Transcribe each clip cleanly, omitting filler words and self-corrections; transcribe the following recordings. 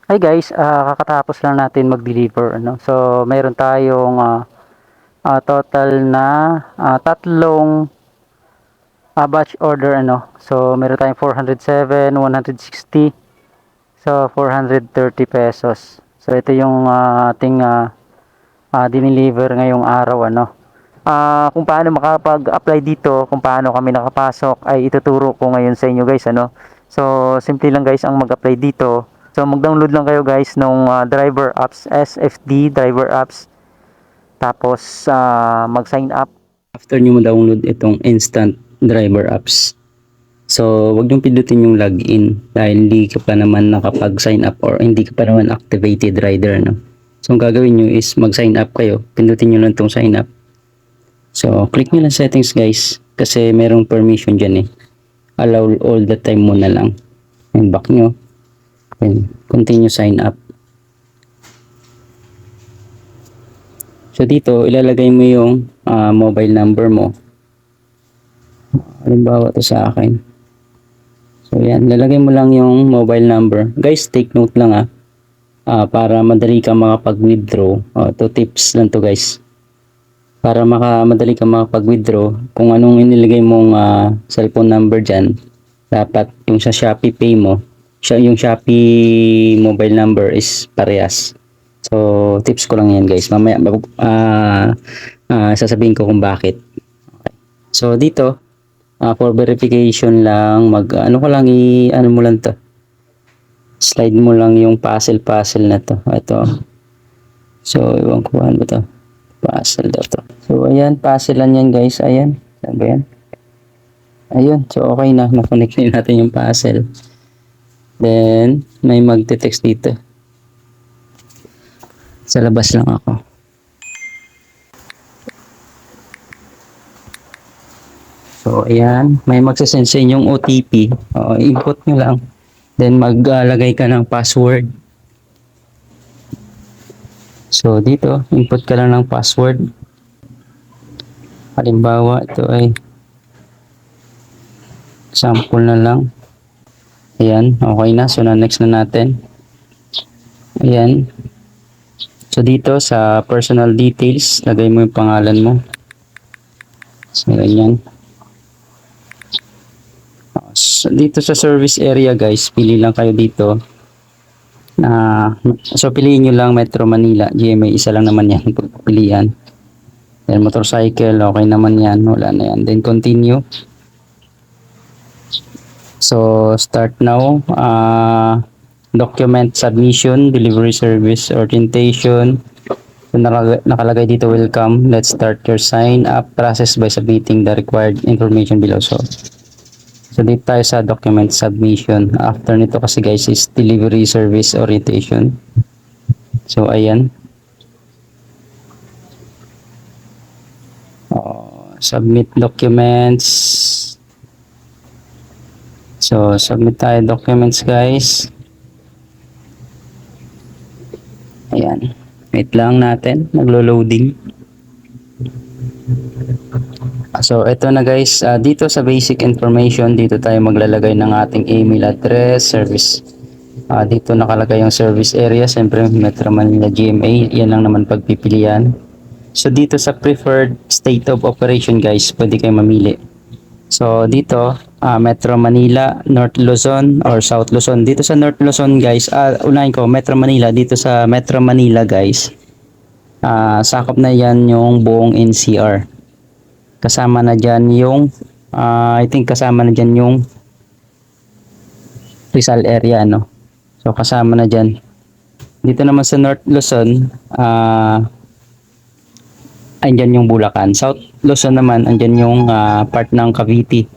Hi guys, kakatapos lang natin mag-deliver ano. So, meron tayong total na tatlong batch order ano. So, meron tayong 407, 160, so 430 pesos. So, ito yung ating dineliver ngayong araw ano. Kung paano makapag-apply dito, kung paano kami nakapasok ay ituturo ko ngayon sa inyo guys ano. So, simple lang guys ang mag-apply dito. So, mag-download lang kayo guys nung driver apps, SFD driver apps. Tapos, mag-sign up. After nyo ma-download itong instant driver apps. So, wag niyong pindutin yung login dahil hindi ka pa naman nakapag-sign up or hindi ka pa naman activated rider, no? So, ang gagawin nyo is mag-sign up kayo. Pindutin nyo lang itong sign up. So, click nyo lang settings guys kasi merong permission dyan eh. Allow all the time muna lang. And back nyo. And continue sign up. So dito, ilalagay mo yung mobile number mo. Halimbawa to sa akin. So yan, lalagay mo lang yung mobile number. Guys, take note lang para madali ka makapag-withdraw. To tips lang to guys. Para madali ka makapag-withdraw, kung anong inilagay mong cellphone number dyan, dapat yung sa Shopee Pay mo, yung Shopee mobile number is parehas. So, tips ko lang yan guys. Mamaya sasabihin ko kung bakit. Okay. So, dito, for verification lang, ano ko lang, ano mo lang to. Slide mo lang yung puzzle na to. Ito. So, iwan ko ano ba to. Puzzle daw to. So, ayan, puzzle lang yan guys. Ayan. Saan ba yan? Ayun. So, okay na. Na-connect na natin yung puzzle. Then, may magte-text dito. Sa labas lang ako. So, ayan. May magsasend sa inyong OTP. Input nyo lang. Then, maglagay ka ng password. So, dito, input ka lang ng password. Halimbawa, ito ay sample na lang. Ayan. Okay na. So, na-next na natin. Ayan. So, dito sa personal details, lagay mo yung pangalan mo. So, ganyan. So, dito sa service area guys, pili lang kayo dito. So, piliin nyo lang Metro Manila. GMA, isa lang naman yan. Pilihan. Then, motorcycle, okay naman yan. Wala na yan. Then, continue. So, start now. Document submission, delivery service, orientation. So, nakalagay dito, welcome. Let's start your sign up process by submitting the required information below. So, dito tayo sa document submission. After nito kasi guys is delivery service orientation. So, ayan. Submit documents. So, submit tayo documents guys. Ayan. Wait lang natin. Naglo-loading. So, ito na guys. Dito sa basic information, dito tayo maglalagay ng ating email address, service. Dito nakalagay yung service area. Siyempre, Metro Manila GMA. Yan lang naman pagpipilian. So, dito sa preferred state of operation guys, pwede kayo mamili. So, dito, Metro Manila, North Luzon, or South Luzon. Dito sa North Luzon guys, unahin ko, Metro Manila. Dito sa Metro Manila guys, sakop na yan yung buong NCR. Kasama na dyan yung, I think kasama na dyan yung Rizal area, no? So, kasama na dyan. Dito naman sa North Luzon, andyan yung Bulacan. South Luzon naman, andyan yung part ng Cavite,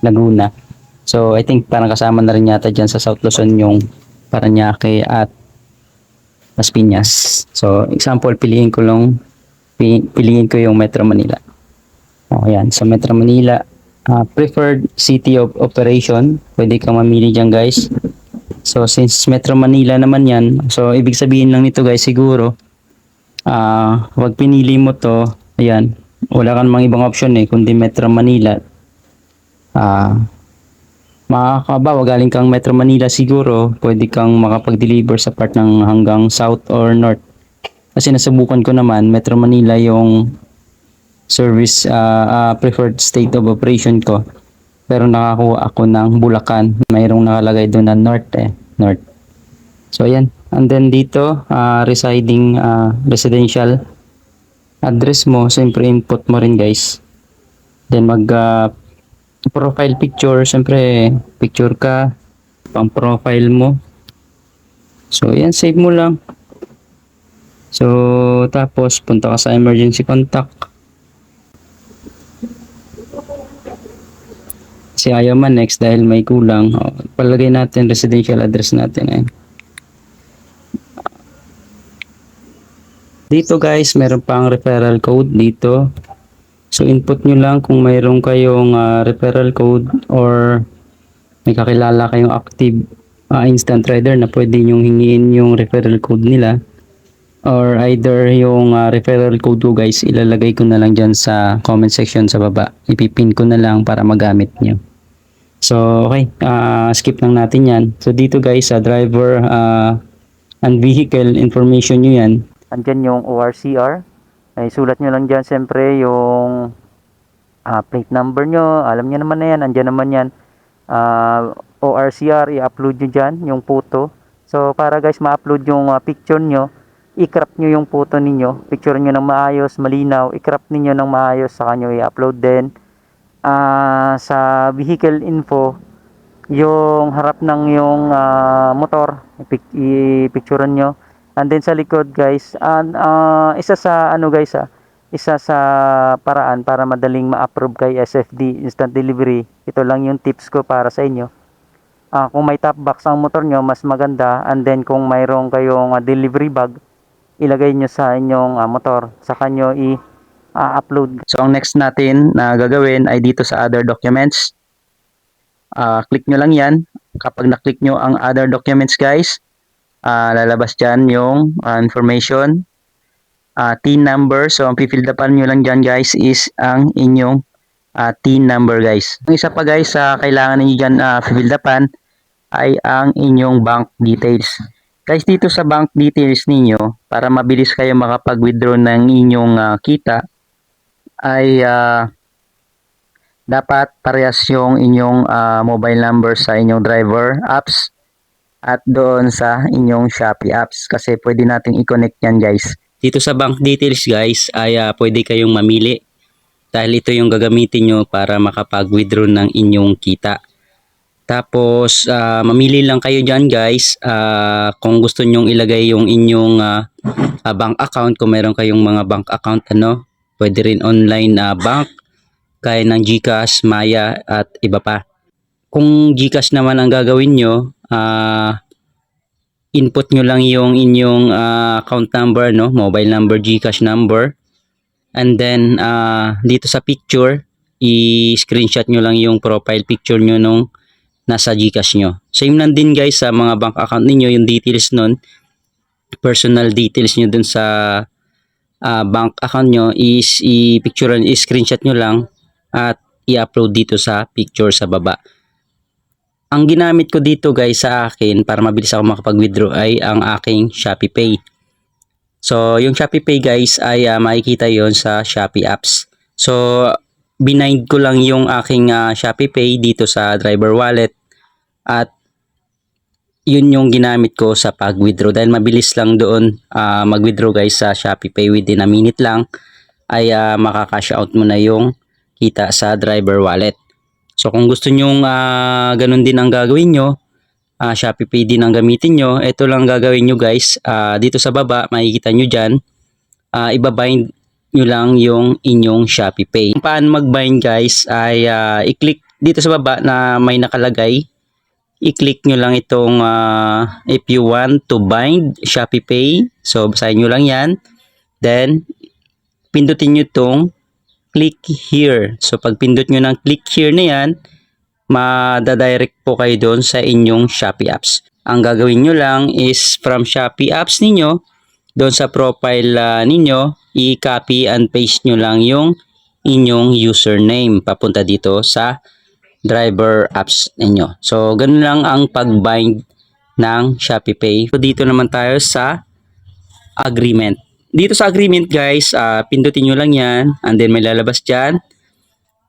Laguna. So, I think parang kasama na rin yata dyan sa South Luzon yung Parañaque at Las Piñas. So, example, piliin ko yung Metro Manila. O, yan. So, Metro Manila, preferred city of operation. Pwede kang mamili dyan, guys. So, since Metro Manila naman yan, so, ibig sabihin lang nito, guys, siguro, wag pinili mo to, ayan, wala ka namang ibang option kundi Metro Manila. Makakabawa galing kang Metro Manila siguro, pwede kang makapag-deliver sa part ng hanggang South or North. Kasi nasubukan ko naman, Metro Manila yung service preferred state of operation ko. Pero nakakuha ako ng Bulacan. Mayroong nakalagay doon na North North. So ayan. And then dito, residing residential address mo, siyempre input mo rin guys. Then mag profile picture, siyempre picture ka, pang profile mo. So ayan, save mo lang. So tapos punta ka sa emergency contact. Kasi ayaw man next dahil may kulang. Palagay natin residential address natin. Dito guys, meron pang referral code dito. So input nyo lang kung mayroon kayong referral code or may kakilala kayong active instant trader na pwede nyong hingiin yung referral code nila. Or either yung referral code ko guys, ilalagay ko na lang dyan sa comment section sa baba. Ipipin ko na lang para magamit nyo. So okay, skip lang natin yan. So dito guys, sa driver and vehicle information nyo yan. Andyan yung ORCR. Ay sulat nyo lang dyan siyempre yung plate number nyo. Alam nyo naman na yan, andyan naman yan. ORCR, i-upload nyo dyan yung photo. So para guys ma-upload yung picture nyo, i-crop nyo yung photo ninyo, picture nyo ng maayos, malinaw, i-crop ninyo ng maayos, saka nyo i-upload din. Sa vehicle info, yung harap ng yung motor, i-picturean nyo. And then sa likod guys, isa sa ano guys isa sa paraan para madaling ma-approve kay SFD, Instant Delivery. Ito lang yung tips ko para sa inyo. Kung may top box ang motor nyo, mas maganda. And then kung mayroong kayong delivery bag, ilagay nyo sa inyong motor, saka nyo i-upload. So ang next natin na gagawin ay dito sa other documents. Click nyo lang yan. Kapag na-click nyo ang other documents guys, lalabas dyan yung information, TIN number. So ang pifill upan nyo lang dyan guys is ang inyong TIN number guys. Ang isa pa guys, kailangan ninyo dyan pifill upan ay ang inyong bank details. Guys, dito sa bank details ninyo, para mabilis kayo makapag-withdraw ng inyong kita, ay dapat parehas yung inyong mobile number sa inyong driver apps at doon sa inyong Shopee apps. Kasi pwede natin i-connect yan guys. Dito sa bank details guys, ay pwede kayong mamili. Dahil ito yung gagamitin nyo para makapag-withdraw ng inyong kita. Tapos, mamili lang kayo dyan guys kung gusto nyong ilagay yung inyong bank account. Kung meron kayong mga bank account, pwede rin online bank, kaya ng GCash, Maya at iba pa. Kung GCash naman ang gagawin nyo, input nyo lang yung inyong account number, mobile number, GCash number. And then, dito sa picture, i-screenshot nyo lang yung profile picture nyo nung nasa GCash nyo. Same lang din guys sa mga bank account ninyo, yung details nun, personal details nyo dun sa bank account nyo is i-screenshot nyo lang at i-upload dito sa picture sa baba. Ang ginamit ko dito guys sa akin para mabilis ako makapag-withdraw ay ang aking Shopee Pay. So yung Shopee Pay guys ay makikita yon sa Shopee apps. So binind ko lang yung aking Shopee Pay dito sa driver wallet at yun yung ginamit ko sa pag-withdraw dahil mabilis lang doon mag-withdraw guys sa Shopee Pay. Within a minute lang ay makaka-cash out mo na yung kita sa driver wallet. So kung gusto nyong ganun din ang gagawin nyo, Shopee Pay din ang gamitin nyo, ito lang gagawin nyo guys. Dito sa baba makikita nyo dyan, ibabind nyo lang yung inyong Shopee Pay. Kung paano mag-bind guys ay i-click dito sa baba na may nakalagay, i-click nyo lang itong if you want to bind Shopee Pay. So basahin nyo lang yan, then pindutin nyo itong click here. So pag pindot nyo ng click here na yan, madadirect po kayo doon sa inyong Shopee apps. Ang gagawin nyo lang is from Shopee apps ninyo, doon sa profile ninyo, i-copy and paste nyo lang yung inyong username papunta dito sa driver apps ninyo. So, ganun lang ang pag-bind ng Shopee Pay. So, dito naman tayo sa agreement. Dito sa agreement guys, pindutin nyo lang yan and then may lalabas dyan.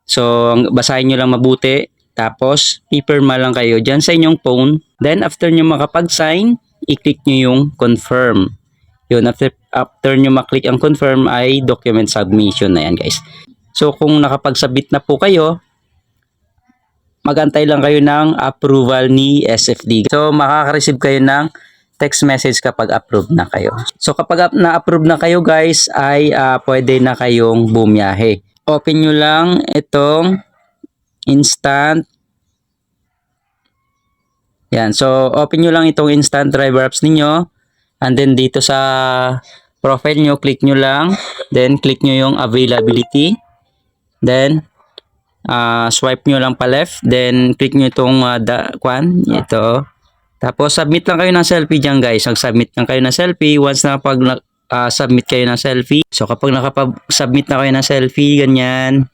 So, basahin nyo lang mabuti. Tapos, pipirma lang kayo dyan sa inyong phone. Then, after nyo makapag-sign, i-click nyo yung confirm. Yun, after nyo maklik ang confirm ay document submission na yan guys. So, kung nakapag-submit na po kayo, magantay lang kayo ng approval ni SFD. So, makaka-receive kayo ng text message kapag approve na kayo. So, kapag na-approve na kayo guys, ay pwede na kayong bumiyahe. Open nyo lang itong instant. Yan. So, open nyo lang itong instant driver apps ninyo. And then, dito sa profile nyo, click nyo lang. Then, click nyo yung availability. Then, swipe nyo lang pa left. Then, click nyo itong ito. Tapos, submit lang kayo ng selfie dyan guys. Mag-submit lang kayo ng selfie. Once na submit kayo ng selfie. So, kapag nakapag-submit na kayo ng selfie, ganyan.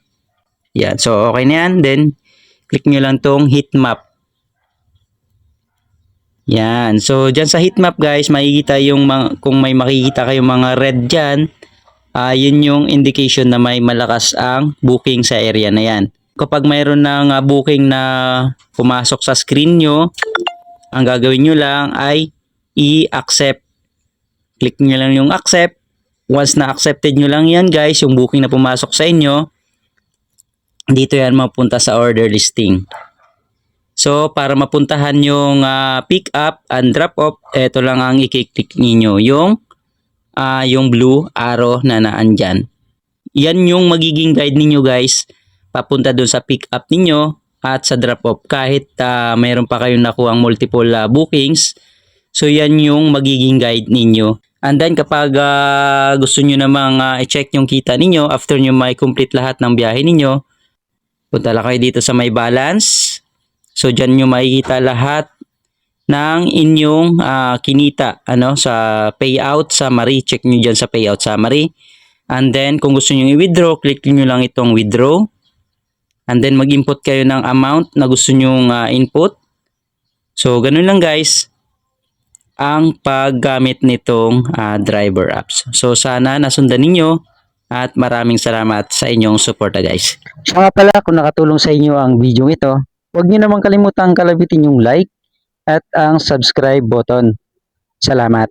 Yan. So, okay na yan. Then, click nyo lang tong heat map. Yan. So, dyan sa heat map guys, makikita yung kung may makikita kayong mga red dyan, yun yung indication na may malakas ang booking sa area na yan. Kapag mayroon ng booking na pumasok sa screen nyo, ang gagawin nyo lang ay i-accept. Click nyo lang yung accept. Once na accepted nyo lang yan guys, yung booking na pumasok sa inyo, dito yan mapunta sa order listing. So, para mapuntahan yung pick up and drop off, ito lang ang i-click ninyo, yung blue arrow na naandyan. Yan yung magiging guide ninyo guys, papunta dun sa pick up ninyo at sa drop off. Kahit mayroon pa kayong nakuhang multiple bookings, so yan yung magiging guide ninyo. And then kapag gusto nyo namang i-check yung kita ninyo after nyo may complete lahat ng biyahe ninyo, punta lang kayo dito sa may balance. So dyan nyo makikita lahat ng inyong kinita sa payout summary. Check nyo dyan sa payout summary. And then kung gusto nyo i-withdraw, click nyo lang itong withdraw. And then mag-input kayo ng amount na gusto nyo input. So ganun lang guys ang paggamit nitong driver apps. So sana nasundan ninyo at maraming salamat sa inyong suporta guys. So nga pala, kung nakatulong sa inyo ang video ito, huwag niyo naman kalimutang kalabitin yung like at ang subscribe button. Salamat.